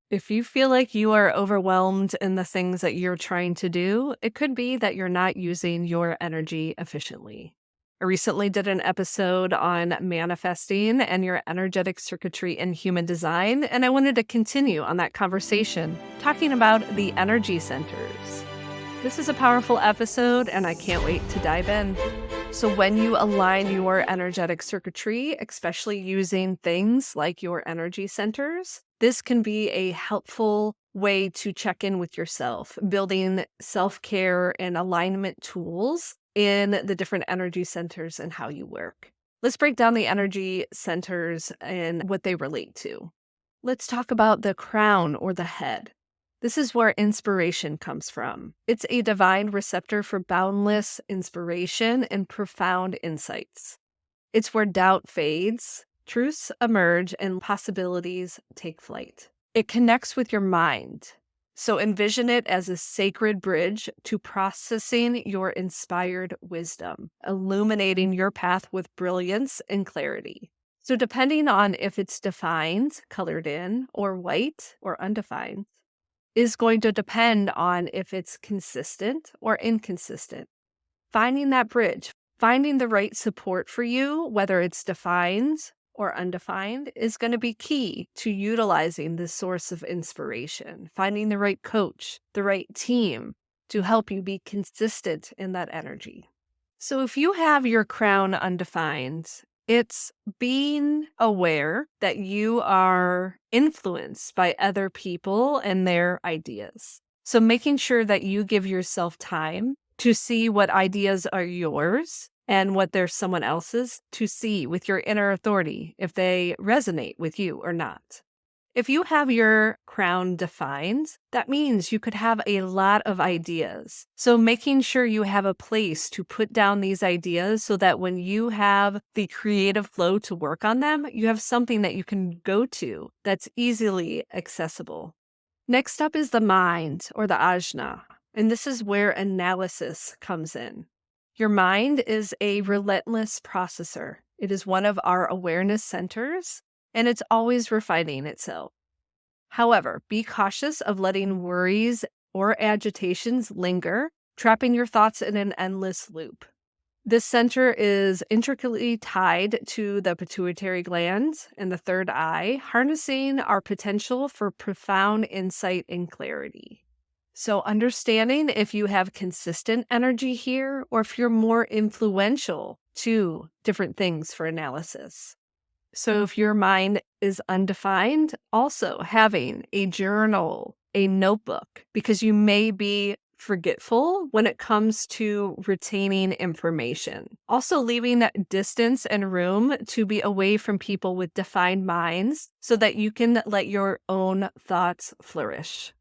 If you feel like you are overwhelmed in the things that you're trying to do, it could be that you're not using your energy efficiently. I recently did an episode on manifesting and your energetic circuitry in human design, and I wanted to continue on that conversation, talking about the energy centers. This is a powerful episode, and I can't wait to dive in. So when you align your energetic circuitry, especially using things like your energy centers, this can be a helpful way to check in with yourself, building self-care and alignment tools in the different energy centers and how you work. Let's break down the energy centers and what they relate to. Let's talk about the crown or the head. This is where inspiration comes from. It's a divine receptor for boundless inspiration and profound insights. It's where doubt fades, truths emerge, and possibilities take flight. It connects with your mind. So envision it as a sacred bridge to processing your inspired wisdom, illuminating your path with brilliance and clarity. So depending on if it's defined, colored in, or white or undefined, is going to depend on if it's consistent or inconsistent. Finding that bridge, finding the right support for you, whether it's defined or undefined, is going to be key to utilizing this source of inspiration. Finding the right coach, the right team to help you be consistent in that energy. So if you have your crown undefined, it's being aware that you are influenced by other people and their ideas. So making sure that you give yourself time to see what ideas are yours and what they're someone else's, to see with your inner authority if they resonate with you or not. If you have your crown defined, that means you could have a lot of ideas. So making sure you have a place to put down these ideas so that when you have the creative flow to work on them, you have something that you can go to that's easily accessible. Next up is the mind, or the ajna, and this is where analysis comes in. Your mind is a relentless processor. It is one of our awareness centers, and it's always refining itself. However, be cautious of letting worries or agitations linger, trapping your thoughts in an endless loop. This center is intricately tied to the pituitary gland and the third eye, harnessing our potential for profound insight and clarity. So understanding if you have consistent energy here or if you're more influential to different things for analysis. So if your mind is undefined, also having a journal, a notebook, because you may be forgetful when it comes to retaining information. Also leaving that distance and room to be away from people with defined minds so that you can let your own thoughts flourish.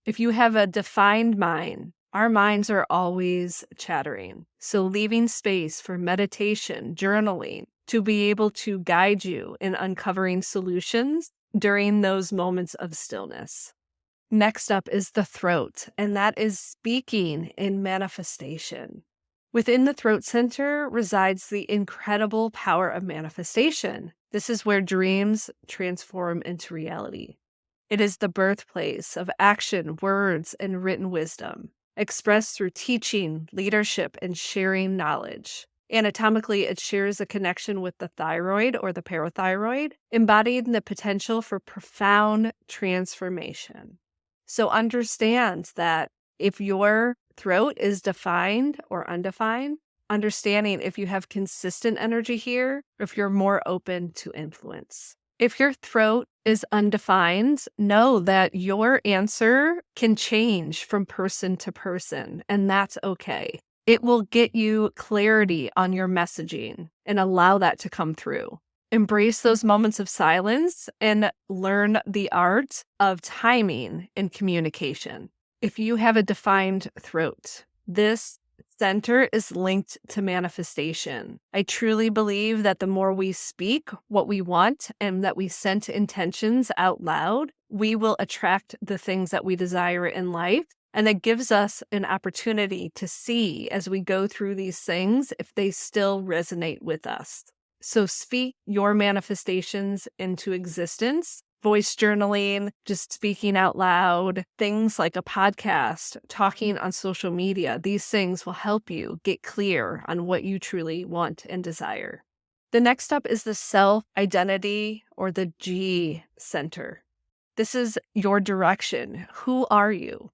If you have a defined mind, our minds are always chattering. So leaving space for meditation, journaling, to be able to guide you in uncovering solutions during those moments of stillness. Next up is the throat, and that is speaking in manifestation. Within the throat center resides the incredible power of manifestation. This is where dreams transform into reality. It is the birthplace of action, words, and written wisdom, expressed through teaching, leadership, and sharing knowledge. Anatomically, it shares a connection with the thyroid or the parathyroid, embodying the potential for profound transformation. So understand that if your throat is defined or undefined, understanding if you have consistent energy here, or if you're more open to influence. If your throat is undefined, know that your answer can change from person to person, and that's okay. It will get you clarity on your messaging and allow that to come through. Embrace those moments of silence and learn the art of timing in communication. If you have a defined throat, this center is linked to manifestation. I truly believe that the more we speak what we want and that we send intentions out loud, we will attract the things that we desire in life. And that gives us an opportunity to see as we go through these things if they still resonate with us. So speak your manifestations into existence voice journaling, just speaking out loud, things like a podcast, talking on social media. These things will help you get clear on what you truly want and desire. The next up is the self-identity, or the G center. This is your direction. Who are you?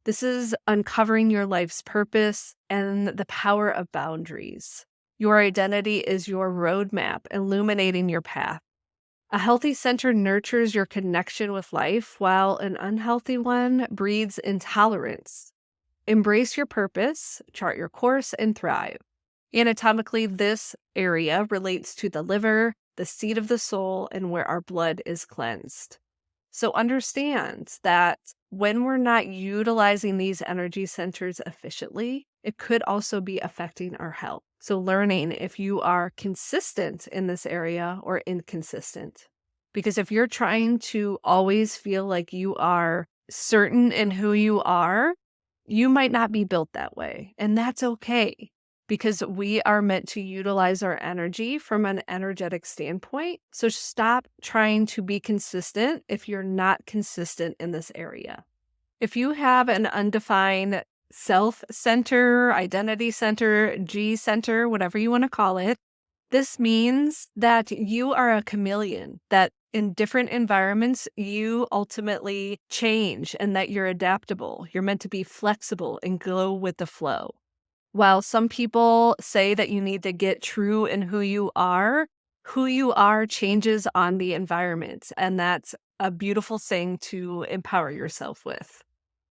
This is uncovering your life's purpose and the power of boundaries. Your identity is your roadmap, illuminating your path. A healthy center nurtures your connection with life, while an unhealthy one breeds intolerance. Embrace your purpose, chart your course, and thrive. Anatomically, this area relates to the liver, the seat of the soul, and where our blood is cleansed. So understand that when we're not utilizing these energy centers efficiently, it could also be affecting our health. So learning if you are consistent in this area or inconsistent. Because if you're trying to always feel like you are certain in who you are, you might not be built that way. And that's okay, because we are meant to utilize our energy from an energetic standpoint. So stop trying to be consistent if you're not consistent in this area. If you have an undefined self center, identity center, G center, whatever you want to call it, this means that you are a chameleon, that in different environments, you ultimately change and that you're adaptable. You're meant to be flexible and go with the flow. While some people say that you need to get true in who you are changes on the environment, and that's a beautiful thing to empower yourself with.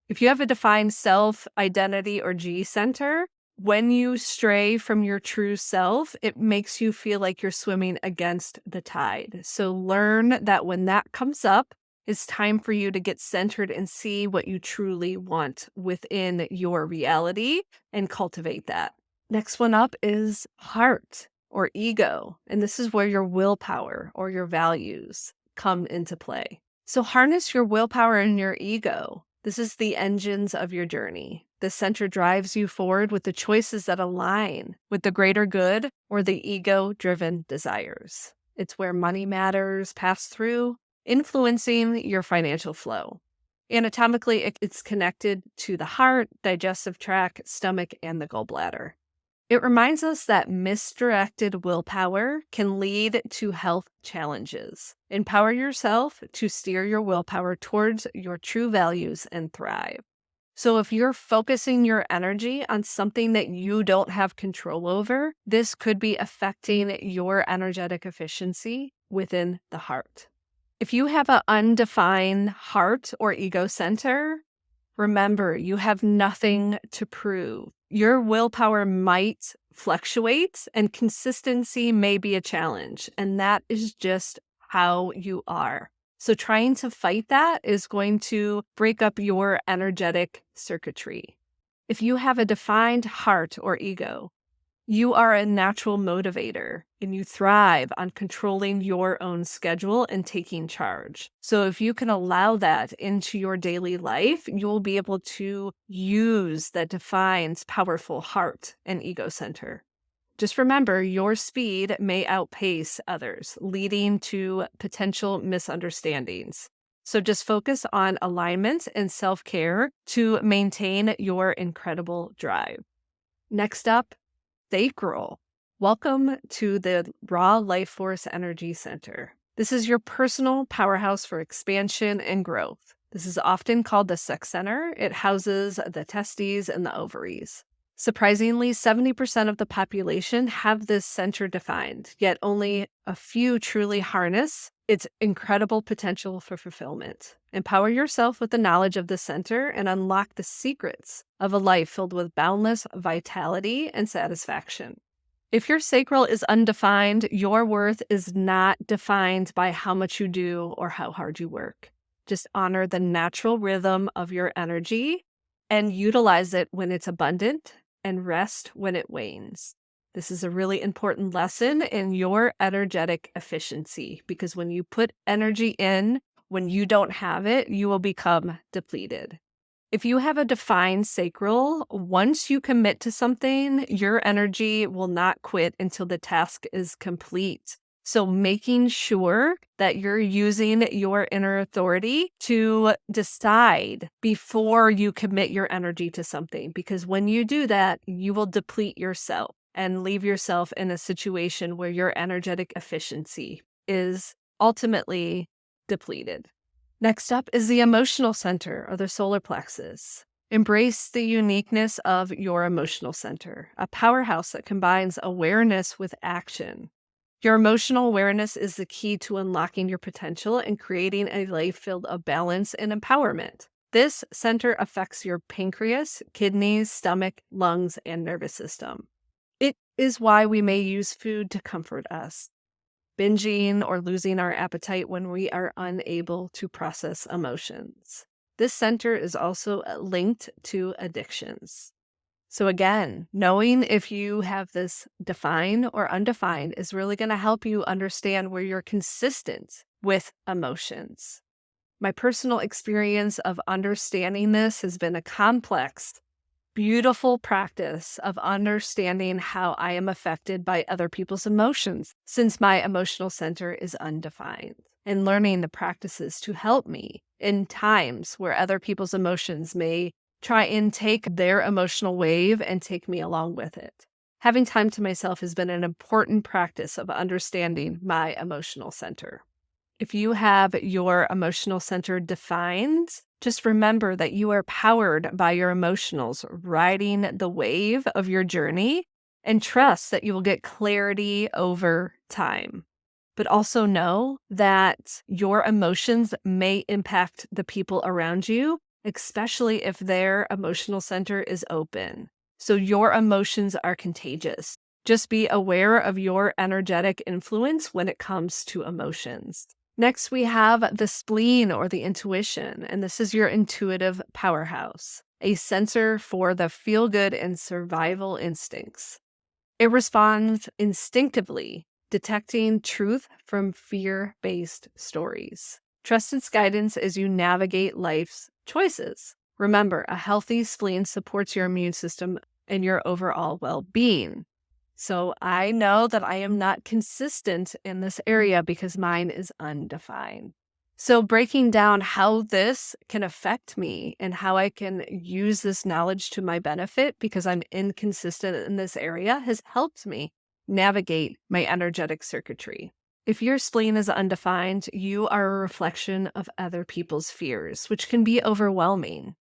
If you have a defined self, identity, or G center, when you stray from your true self, it makes you feel like you're swimming against the tide. So learn that when that comes up, it's time for you to get centered and see what you truly want within your reality and cultivate that. Next one up is heart, or ego. And this is where your willpower or your values come into play. So harness your willpower and your ego. This is the engines of your journey. The center drives you forward with the choices that align with the greater good or the ego-driven desires. It's where money matters pass through, influencing your financial flow. Anatomically, it's connected to the heart, digestive tract, stomach, and the gallbladder. It reminds us that misdirected willpower can lead to health challenges. Empower yourself to steer your willpower towards your true values and thrive. So if you're focusing your energy on something that you don't have control over, this could be affecting your energetic efficiency within the heart. If you have an undefined heart or ego center, remember, you have nothing to prove. Your willpower might fluctuate and consistency may be a challenge, and that is just how you are. So trying to fight that is going to break up your energetic circuitry. If you have a defined heart or ego, you are a natural motivator and you thrive on controlling your own schedule and taking charge. So if you can allow that into your daily life, you'll be able to use that defined, powerful heart and ego center. Just remember, your speed may outpace others, leading to potential misunderstandings. So just focus on alignment and self-care to maintain your incredible drive. Next up, Sacral. Welcome to the Raw Life Force Energy Center. This is your personal powerhouse for expansion and growth. This is often called the sex center. It houses the testes and the ovaries. Surprisingly, 70% of the population have this center defined, yet only a few truly harness its incredible potential for fulfillment. Empower yourself with the knowledge of the center and unlock the secrets of a life filled with boundless vitality and satisfaction. If your sacral is undefined, your worth is not defined by how much you do or how hard you work. Just honor the natural rhythm of your energy and utilize it when it's abundant and rest when it wanes. This is a really important lesson in your energetic efficiency, because when you put energy in, when you don't have it, you will become depleted. If you have a defined sacral, once you commit to something, your energy will not quit until the task is complete. So making sure that you're using your inner authority to decide before you commit your energy to something, because when you do that, you will deplete yourself and leave yourself in a situation where your energetic efficiency is ultimately depleted. Next up is the emotional center, or the solar plexus. Embrace the uniqueness of your emotional center, a powerhouse that combines awareness with action. Your emotional awareness is the key to unlocking your potential and creating a life filled with balance and empowerment. This center affects your pancreas, kidneys, stomach, lungs, and nervous system. It is why we may use food to comfort us, binging or losing our appetite when we are unable to process emotions. This center is also linked to addictions. So again, knowing if you have this defined or undefined is really going to help you understand where you're consistent with emotions. My personal experience of understanding this has been a complex, beautiful practice of understanding how I am affected by other people's emotions, since my emotional center is undefined, and learning the practices to help me in times where other people's emotions may try and take their emotional wave and take me along with it. Having time to myself has been an important practice of understanding my emotional center. If you have your emotional center defined, just remember that you are powered by your emotionals, riding the wave of your journey, and trust that you will get clarity over time. But also know that your emotions may impact the people around you, especially if their emotional center is open. So your emotions are contagious. Just be aware of your energetic influence when it comes to emotions. Next, we have the spleen, or the intuition, and this is your intuitive powerhouse, a sensor for the feel-good and survival instincts. It responds instinctively, detecting truth from fear-based stories. Trust its guidance as you navigate life's choices. Remember, a healthy spleen supports your immune system and your overall well-being. So I know that I am not consistent in this area because mine is undefined. So breaking down how this can affect me and how I can use this knowledge to my benefit because I'm inconsistent in this area has helped me navigate my energetic circuitry. If your spleen is undefined, you are a reflection of other people's fears, which can be overwhelming.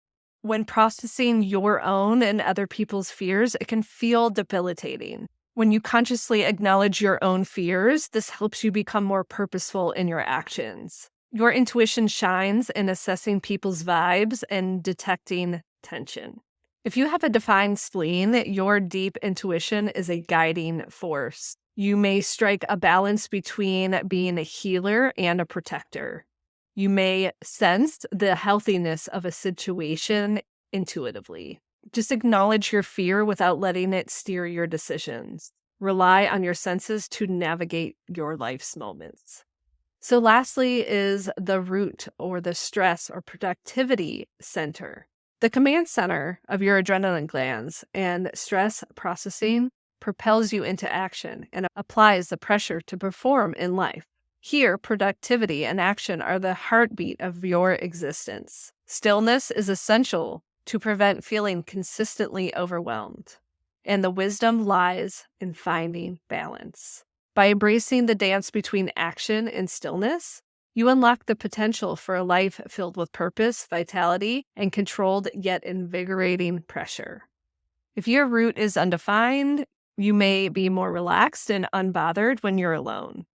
When processing your own and other people's fears, it can feel debilitating. When you consciously acknowledge your own fears, this helps you become more purposeful in your actions. Your intuition shines in assessing people's vibes and detecting tension. If you have a defined spleen, your deep intuition is a guiding force. You may strike a balance between being a healer and a protector. You may sense the healthiness of a situation intuitively. Just acknowledge your fear without letting it steer your decisions. Rely on your senses to navigate your life's moments. So lastly is the root, or the stress or productivity center. The command center of your adrenaline glands and stress processing propels you into action and applies the pressure to perform in life. Here, productivity and action are the heartbeat of your existence. Stillness is essential to prevent feeling consistently overwhelmed. And the wisdom lies in finding balance. By embracing the dance between action and stillness, you unlock the potential for a life filled with purpose, vitality, and controlled yet invigorating pressure. If your root is undefined, you may be more relaxed and unbothered when you're alone.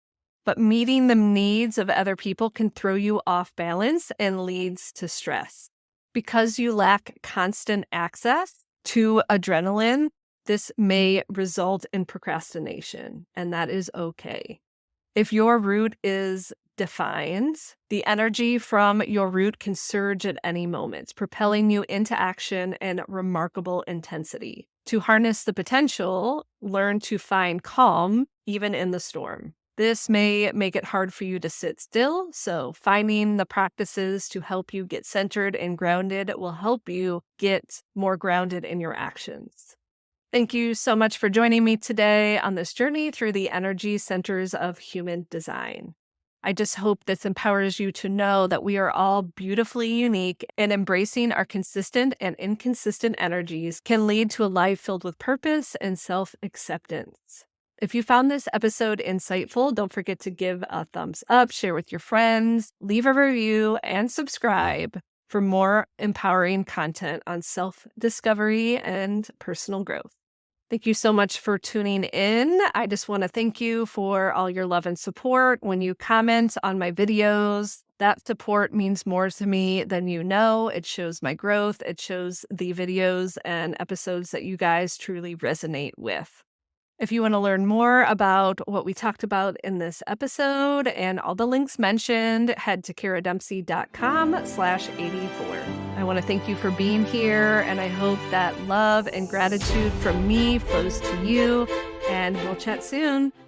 But meeting the needs of other people can throw you off balance and leads to stress. Because you lack constant access to adrenaline, this may result in procrastination, and that is okay. If your root is defined, the energy from your root can surge at any moment, propelling you into action and remarkable intensity. To harness the potential, learn to find calm even in the storm. This may make it hard for you to sit still, so finding the practices to help you get centered and grounded will help you get more grounded in your actions. Thank you so much for joining me today on this journey through the energy centers of human design. I just hope this empowers you to know that we are all beautifully unique, and embracing our consistent and inconsistent energies can lead to a life filled with purpose and self acceptance. If you found this episode insightful, don't forget to give a thumbs up, share with your friends, leave a review, and subscribe for more empowering content on self discovery and personal growth. Thank you so much for tuning in. I just want to thank you for all your love and support when you comment on my videos. That support means more to me than you know. It shows my growth. It shows the videos and episodes that you guys truly resonate with. If you want to learn more about what we talked about in this episode and all the links mentioned, head to karadempsey.com/84. I want to thank you for being here, and I hope that love and gratitude from me flows to you, and we'll chat soon.